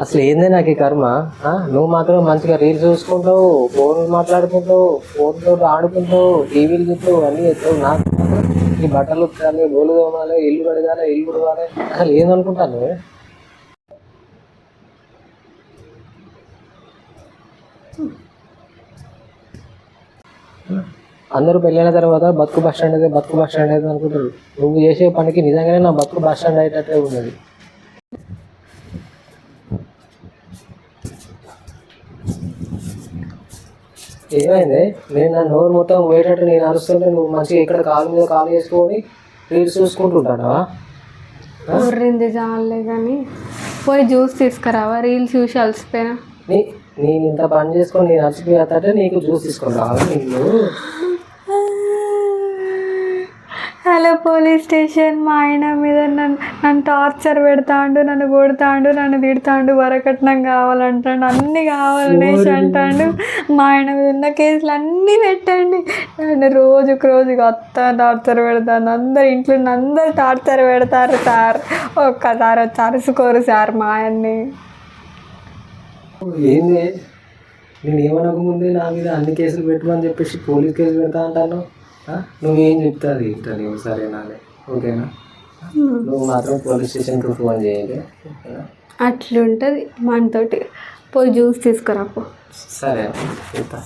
అసలు ఏంది నాకు ఈ కర్మ? నువ్వు మాత్రం మంచిగా రీల్స్ చూసుకుంటావు, ఫోన్ మాట్లాడుకుంటావు, ఫోన్తో ఆడుకుంటావు, టీవీలు చూస్తావు, అన్నీ చేస్తావు. నాకు మాత్రం ఈ బట్టలు ఉతకాలి, బోలు తోమాలి, ఇల్లు కడగాలి, ఇల్లు ఉడవాలి. అసలు ఏందనుకుంటాను? అందరూ పెళ్ళైన తర్వాత బతుకు బస్ స్టాండ్ అయితే బతుకు బస్ స్టాండ్ అయితే అనుకుంటారు. నువ్వు చేసే పనికి నిజంగానే నా బతుకు బస్ స్టాండ్ అయ్యేటట్టే ఉన్నది. ఏమైంది? నేను నా నోరు మొత్తం పోయేటట్టు నేను అరుస్తుంటే నువ్వు మంచిగా ఇక్కడ కాలు మీద కాలు వేసుకొని రీల్స్ చూసుకుంటుంటావా? ఊర్రింది చాలే కానీ పోయి జ్యూస్ తీసుకురావా? రీల్స్ చూసి అలసిపోయినా. నేను ఇంత పని చేసుకొని నేను అలసిపోయేటట్టే నీకు జ్యూస్ తీసుకొని రావాలి. నిన్ను హలో పోలీస్ స్టేషన్, మా ఆయన మీద నన్ను టార్చర్ పెడతాండు, నన్ను కొడతాండు, నన్ను తిడతాండు, వరకట్నం కావాలంటాడు, అన్నీ కావాలనేసి అంటాడు. మా ఆయన మీద ఉన్న కేసులు అన్నీ పెట్టండి. నన్ను రోజుకు అత్త టార్చర్ పెడతాను, అందరు ఇంట్లో అందరు టార్చర్ పెడతారు సార్. ఒక్కసారి వచ్చి అరుసుకోరు సార్ మా ఆయన్ని. ఏంది? నేను ఏమనక ముందే నా మీద అన్ని కేసులు పెట్టమని చెప్పేసి పోలీస్ కేసు పెడతా అంటాను. నువ్వేం చెప్తాది ఇంట నువ్వు? సరేనా? ఓకేనా? నువ్వు మాత్రం పోలీస్ స్టేషన్కి ఫోన్ చేయాలి. అట్లుంటుంది మనతోటి. పోయి జ్యూస్ తీసుకురాపో. సరే చెప్తా.